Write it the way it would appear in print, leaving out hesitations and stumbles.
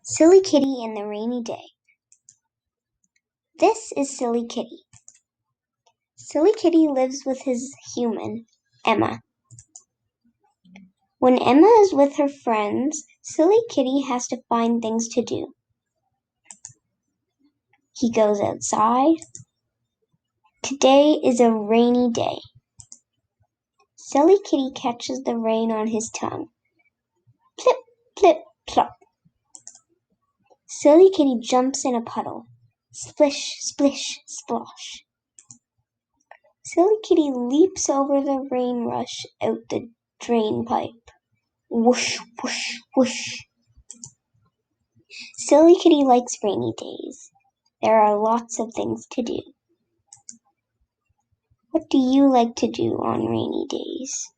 Silly Kitty and the Rainy Day. This is Silly Kitty. Silly Kitty lives with his human, Emma. When Emma is with her friends, Silly Kitty has to find things to do. He goes outside. Today is a rainy day. Silly Kitty catches the rain on his tongue. Plip, plip, plop. Silly Kitty jumps in a puddle. Splish, splish, splosh. Silly Kitty leaps over the rain rush out the drain pipe. Whoosh, whoosh, whoosh. Silly Kitty likes rainy days. There are lots of things to do. What do you like to do on rainy days?